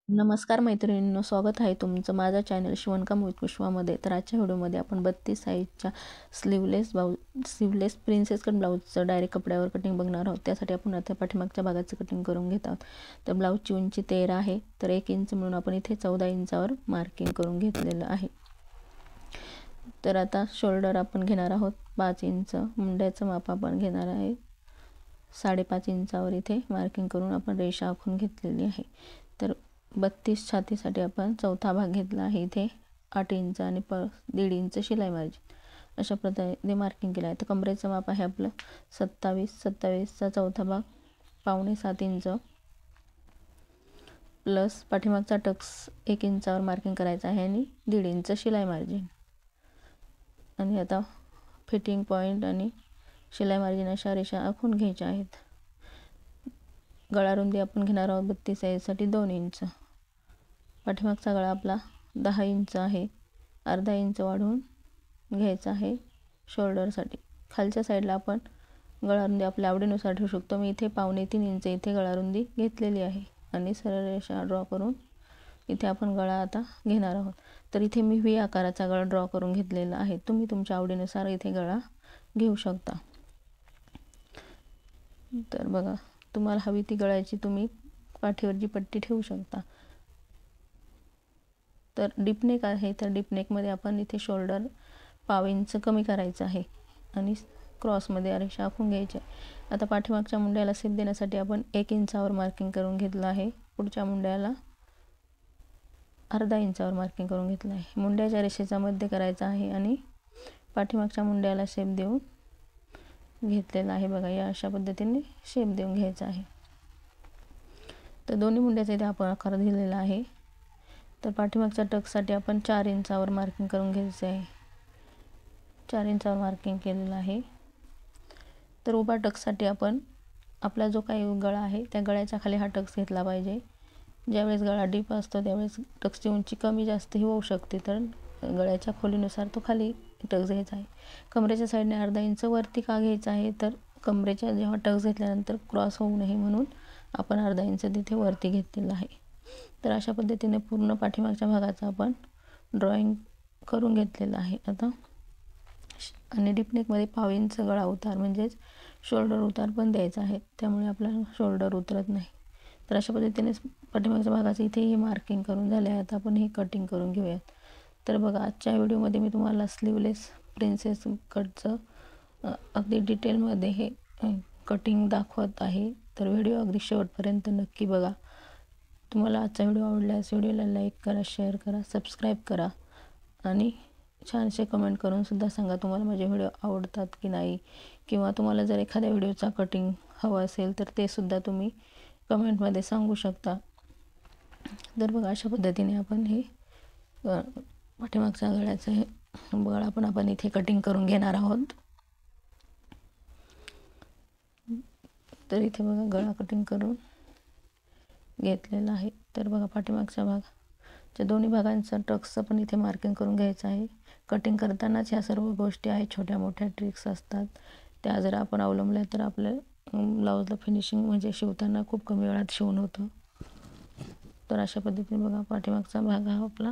नमस्कार मैत्रिणींनो, स्वागत आहे तुमचं माझ्या चॅनल शिवणकाम विथ कुशवामध्ये. तर आजच्या व्हिडिओमध्ये आपण 32 साईजच्या स्लीवलेस प्रिन्सेस कट ब्लाऊजचं डायरेक्ट कपड्यावर कटिंग बघणार आहोत. त्यासाठी आपण आता पाठीमागच्या भागाचं कटिंग करून घेत आहोत. तर ब्लाऊजची उंची 13 आहे, तर 1 इंच म्हणून आपण इथे 14 इंचावर मार्किंग करून घेतलेलं आहे. तर आता शोल्डर आपण घेणार आहोत 5 इंच, मुंड्याचं माप आपण घेणार आहे 5.5 इंचावर इथे मार्किंग करून आपण रेषा आखून घेतलेली आहे. तर 32 छातीसाठी आपण चौथा भाग घेतला आहे इथे 8 इंच आणि 1.5 इंच शिलाई मार्जिन अशा प्रकारे मार्किंग केलं आहे. तर कमरेचं माप आहे आपलं 27चा चौथा भाग 6.25 इंच प्लस पाठीमागचा टक्स 1 इंचावर मार्किंग करायचा आहे आणि 1.5 इंच शिलाई मार्जिन. आणि आता फिटिंग पॉईंट आणि शिलाई मार्जिन अशा रेषा आखून घ्यायच्या आहेत. गळा रुंदी आपण घेणार आहोत 32 साईजसाठी 2 इंच. पाठीमागचा गळा आपला 10 इंच आहे, अर्धा इंच वाढवून घ्यायचा आहे शोल्डरसाठी. खालच्या साईडला आपण गळा रुंदी आपल्या आवडीनुसार ठेवू शकतो. मी इथे 2.25 इंच इथे गळा रुंदी घेतलेली आहे आणि सरळ रेषा ड्रॉ करून इथे आपण गळा आता घेणार आहोत. तर इथे मी व्ही आकाराचा गळा ड्रॉ करून घेतलेला आहे. तुम्ही तुमच्या आवडीनुसार इथे गळा घेऊ शकता. तर बघा, तुम्हाला हवी ती गळ्याची तुम्ही पाठीवरची पट्टी ठेवू शकता. तर डीपनेक आहे, तर डीपनेकमध्ये आपण इथे शोल्डर 1/2 इंच कमी करायचं आहे आणि क्रॉसमध्ये रेषा आखून घ्यायची आहे. आता पाठीमागच्या मुंड्याला शेप देण्यासाठी आपण 1 इंचावर मार्किंग करून घेतलं आहे. पुढच्या मुंड्याला अर्धा इंचावर मार्किंग करून घेतलं आहे. मुंड्याच्या रेषेचा मध्य करायचा आहे आणि पाठीमागच्या मुंड्याला शेप देऊन घेतलेला आहे. बघा, या अशा पद्धतीने शेप देऊन घ्यायचा आहे. तर दोन्ही मुंड्याचा इथे आपण आकार दिलेला आहे. तर पाठीमागच्या टक्ससाठी आपण 4 इंचावर मार्किंग करून घ्यायचं आहे. 4 इंचावर मार्किंग केलेलं आहे. तर उभा टक्ससाठी आपण आपला जो काही गळा आहे त्या गळ्याच्या खाली हा टक्स घेतला पाहिजे. ज्यावेळेस गळा डीप असतो त्यावेळेस टक्सची उंची कमी जास्तही होऊ शकते, तर गळ्याच्या खोलीनुसार तो खाली टक्स घ्यायचा आहे. कमरेच्या साईडने अर्धा इंच वरती का घ्यायचा आहे, तर कमरेच्या जेव्हा टक्स घेतल्यानंतर क्रॉस होऊ नये म्हणून आपण अर्धा इंच तिथे वरती घेतलेला आहे. तर अशा पद्धतीने पूर्ण पाठीमागच्या भागाचा आपण ड्रॉइंग करून घेतलेलं आहे. आता आणि डीपनेकमध्ये 1/2 इंच गळा उतार म्हणजेच शोल्डर उतार पण द्यायचा आहे, त्यामुळे आपला शोल्डर उतरत नाही. तर अशा पद्धतीने पाठीमागच्या भागाचं इथेही मार्किंग करून झाले आहे. आता आपण हे कटिंग करून घेऊयात. तर बघा, आजच्या व्हिडिओमध्ये मी तुम्हाला स्लीवलेस प्रिन्सेस कटचं अगदी डिटेलमध्ये हे कटिंग दाखवत आहे. तर व्हिडिओ अगदी शेवटपर्यंत नक्की बघा. तुम्हाला आजचा व्हिडिओ आवडल्यास व्हिडिओला लाईक करा, शेअर करा, सबस्क्राईब करा आणि छानसे कमेंट करून सुद्धा सांगा तुम्हाला माझे व्हिडिओ आवडतात की नाही, किंवा तुम्हाला जर एखाद्या व्हिडिओचा कटिंग हवं असेल तर ते सुद्धा तुम्ही कमेंटमध्ये सांगू शकता. तर बघा, अशा पद्धतीने आपण हे पाठीमागच्या गळ्याचं हे गळा पण आपण इथे कटिंग करून घेणार आहोत. तर इथे बघा, गळा कटिंग करून घेतलेला आहे. तर बघा, पाठीमागच्या भागाच्या दोन्ही भागांचा टक्सचं पण इथे मार्किंग करून घ्यायचं आहे. कटिंग करतानाच ह्या सर्व गोष्टी आहेत, छोट्या मोठ्या ट्रिक्स असतात, त्या जर आपण अवलंबल्या तर आपल्या ब्लाऊजला फिनिशिंग म्हणजे शिवताना खूप कमी वेळात शिवून होतं. तर अशा पद्धतीने बघा, पाठीमागचा भाग हा आपला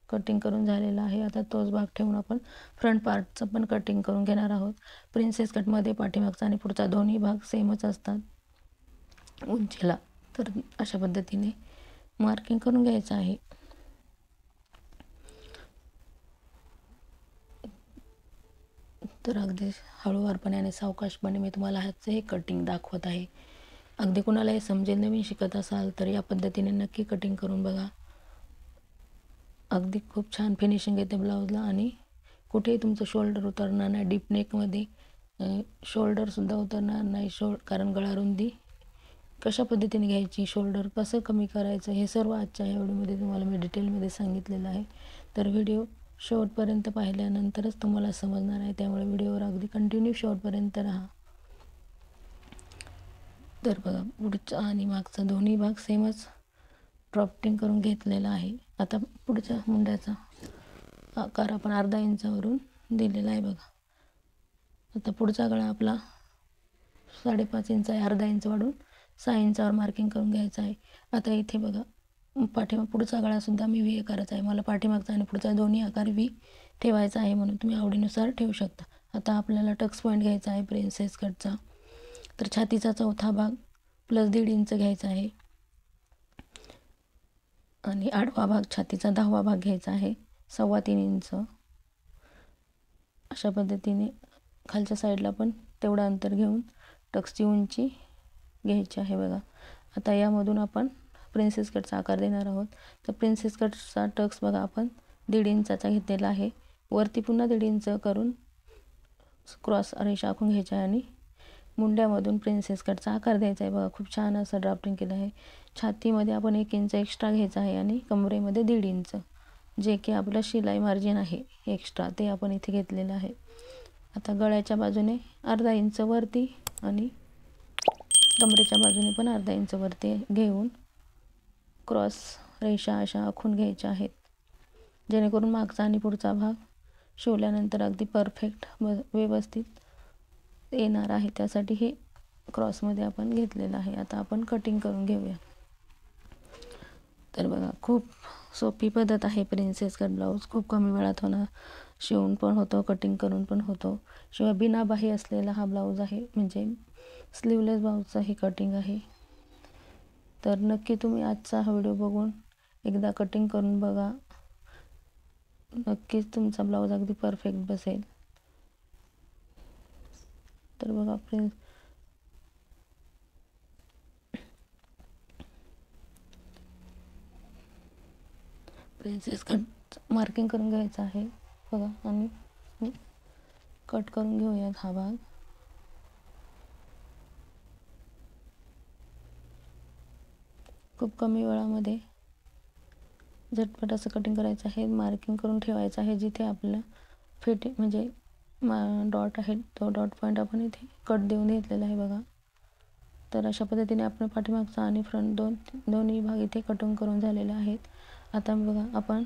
कटिंग करून झालेला आहे. आता तोच भाग ठेवून आपण फ्रंट पार्टचं पण कटिंग करून घेणार आहोत. प्रिन्सेस कटमध्ये पाठीमागचा आणि पुढचा दोन्ही भाग सेमच असतात उंचीला. तर अशा पद्धतीने मार्किंग करून घ्यायचं आहे. तर अगदी हळूवारपणे आणि सावकाशपणे मी तुम्हाला ह्याचं हे कटिंग दाखवत आहे. अगदी कुणाला हे समजेल, नवीन शिकत असाल तर या पद्धतीने नक्की कटिंग करून बघा. अगदी खूप छान फिनिशिंग येते ब्लाऊजला आणि कुठेही तुमचं शोल्डर उतरणार नाही. डीप नेकमध्ये शोल्डरसुद्धा उतरणार नाही. कारण गळा रुंदी कशा पद्धतीने घ्यायची, शोल्डर कसं कमी करायचं, हे सर्व आजच्या या व्हिडिओमध्ये तुम्हाला मी डिटेलमध्ये सांगितलेलं आहे. तर व्हिडिओ शेवटपर्यंत पाहिल्यानंतरच तुम्हाला समजणार आहे, त्यामुळे व्हिडिओवर अगदी कंटिन्यू शेवटपर्यंत राहा. तर बघा, पुढचा आणि मागचा दोन्ही भाग सेमच ड्रॉफ्टिंग करून घेतलेला आहे. आता पुढच्या मुंड्याचा आकार आपण अर्धा इंचावरून दिलेला आहे. बघा, आता पुढचा गळा आपला 5.5 इंच आहे, अर्धा इंच वाढून 6 इंचावर मार्किंग करून घ्यायचं आहे. आता इथे बघा, पुढचा गळासुद्धा मी व्ही करायचा आहे. मला पाठीमागचा आणि पुढचा दोन्ही आकार व्ही ठेवायचा आहे, म्हणून तुम्ही आवडीनुसार ठेवू शकता. आता आपल्याला टक्स पॉईंट घ्यायचा आहे प्रिन्सेस कटचा. तर छातीचा चौथा भाग प्लस 1.5 इंच घ्यायचा आहे आणि आडवा भाग छातीचा 10वा भाग घ्यायचा आहे 3.25 इंच. अशा पद्धतीने खालच्या साईडला पण तेवढं अंतर घेऊन टक्सची उंची घ्यायची आहे बघा. आता यामधून आपण प्रिन्सेस कटचा आकार देणार आहोत. तर प्रिन्सेस कटचा टक्स बघा आपण 1.5 इंचाचा घेतलेला आहे. वरती पुन्हा 1.5 इंच करून क्रॉस रेषा आखून घ्यायच्या आणि मुंड्यामधून प्रिन्सेस कटचा आकार द्यायचा आहे बघा. खूप छान असं ड्राफ्टिंग केलं आहे. छातीमध्ये आपण 1 इंच एक्स्ट्रा घ्यायचा आहे आणि कमरेमध्ये 1.5 इंच, जे की आपलं शिलाई मार्जिन आहे एक्स्ट्रा, ते आपण इथे घेतलेलं आहे. आता गळ्याच्या बाजूने अर्धा इंच वरती आणि कमरेच्या बाजूने पण अर्धा इंच वरती घेऊन क्रॉस रेषा अशा आखून घ्यायच्या आहेत, जेणेकरून मागचा आणि पुढचा भाग शिवल्यानंतर अगदी परफेक्ट व्यवस्थित येणार आहे. त्यासाठी हे क्रॉसमध्ये आपण घेतलेलं आहे. आता आपण कटिंग करून घेऊया. तर बघा, खूप सोपी पद्धत आहे प्रिन्सेस कट ब्लाऊज. खूप कमी वेळात होणार, शिवून पण होतो, कटिंग करून पण होतो. शिवाय बिना बाही असलेला हा ब्लाऊज आहे, म्हणजे स्लीवलेस ब्लाऊजचं हे कटिंग आहे. तर नक्की तुम्ही आजचा हा व्हिडिओ बघून एकदा कटिंग करून बघा. नक्कीच तुमचा ब्लाऊज अगदी परफेक्ट बसेल. तर बघा प्रिन्सेस कट मार्किंग करून घ्यायचं आहे बघा आणि कट करून घेऊयात हा भाग. खूप कमी वेळामध्ये झटपट असं कटिंग करायचं आहे. मार्किंग करून ठेवायचं आहे. जिथे आपलं फिटिंग म्हणजे डॉट आहे तो डॉट पॉईंट आपण इथे कट देऊन घेतलेला आहे बघा. तर अशा पद्धतीने आपण पाठीमागचा आणि फ्रंट दोन्ही भाग इथे कटिंग करून झालेले आहेत. आता बघा, आपण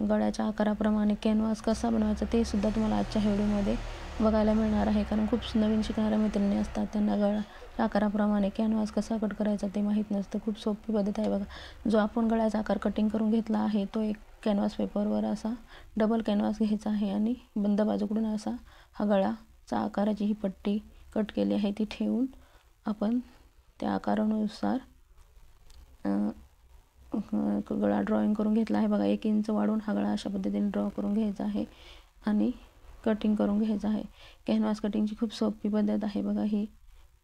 गळ्याच्या आकाराप्रमाणे कॅनव्हास कसा बनवायचा ते सुद्धा तुम्हाला आजच्या व्हिडिओमध्ये बघायला मिळणार आहे. कारण खूप नवीन शिकणाऱ्या मैत्रिणी असतात, त्यांना गळ्याच्या आकाराप्रमाणे कॅनव्हास कसा कट करायचा ते माहीत नसतं. खूप सोपी पद्धत आहे बघा. जो आपण गळ्याचा आकार कटिंग करून घेतला आहे तो एक कॅनव्हास पेपरवर असा डबल कॅनव्हास घ्यायचा आहे आणि बंद बाजूकडून असा हा गळाचा आकाराची ही पट्टी कट केली आहे ती ठेवून आपण त्या आकारानुसार गळा ड्रॉइंग करून घेतला आहे बघा. 1 इंच वाढून हा गळा अशा पद्धतीने ड्रॉ करून घ्यायचा आहे आणि कटिंग करून घ्यायचं आहे. कॅनव्हास कटिंगची खूप सोपी पद्धत आहे बघा ही.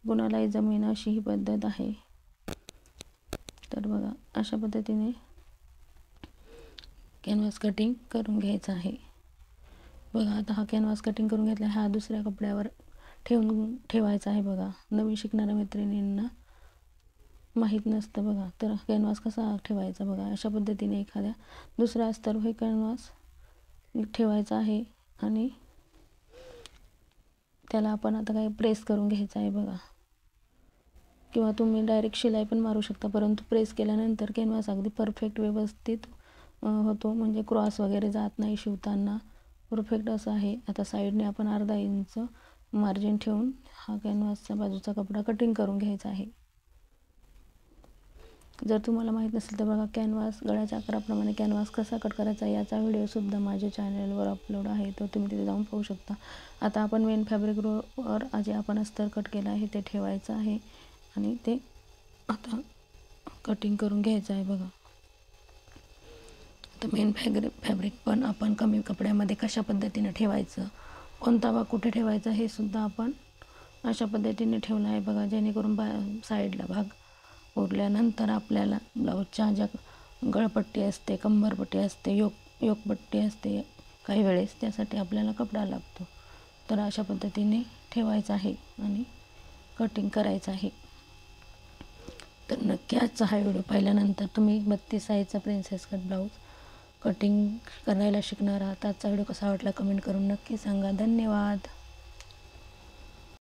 कुणालाही जमेन अशी ही पद्धत आहे. तर बघा, अशा पद्धतीने कॅनव्हास कटिंग करून घ्यायचं आहे बघा. आता हा कॅनव्हास कटिंग करून घेतला, हा दुसऱ्या कपड्यावर ठेवायचा आहे बघा. नवीन शिकणाऱ्या मैत्रिणींना माहीत नसतं बघा. तर कॅनव्हास कसा ठेवायचा बघा. अशा पद्धतीने एखाद्या दुसऱ्या अस्तर हे कॅनव्हास ठेवायचा आहे आणि त्याला आपण आता काही प्रेस करून घ्यायचं आहे बघा. किंवा तुम्ही डायरेक्ट शिलाई पण मारू शकता, परंतु प्रेस केल्यानंतर कॅनव्हास अगदी परफेक्ट व्यवस्थित होतो, म्हणजे क्रॉस वगैरे जात नाही शिवताना. परफेक्ट असं आहे. आता साईडने आपण अर्धा इंच मार्जिन ठेवून हा कॅनव्हासच्या बाजूचा कपडा कटिंग करून घ्यायचा आहे. जर तुम्हाला माहीत नसेल तर बघा, कॅनव्हास गळ्याच्या आकाराप्रमाणे कॅनव्हास कसा कट करायचा याचा व्हिडिओसुद्धा माझ्या चॅनलवर अपलोड आहे, तो तुम्ही तिथे जाऊन पाहू शकता. आता आपण मेन फॅब्रिकवर जे आपण अस्तर कट केलं आहे ते ठेवायचं आहे आणि ते आता कटिंग करून घ्यायचं आहे बघा. आता मेन फॅब्रिक पण आपण कमी कपड्यामध्ये कशा पद्धतीने ठेवायचं, कोणता भाग कुठे ठेवायचा हे सुद्धा आपण अशा पद्धतीने ठेवलं आहे बघा, जेणेकरून साईडला भाग उरल्यानंतर आपल्याला ब्लाऊजच्या ज्या गळपट्टी असते, कंबरपट्टी असते, योकपट्टी असते काही वेळेस, त्यासाठी आपल्याला कपडा लागतो. तर अशा पद्धतीने ठेवायचं आहे आणि कटिंग करायचं आहे. तर नक्की आजचा हा व्हिडिओ पाहिल्यानंतर तुम्ही 32 साईजचा प्रिन्सेस कट ब्लाऊज कटिंग करायला शिकणार आहात. आजचा व्हिडिओ कसा वाटला कमेंट करून नक्की सांगा. धन्यवाद.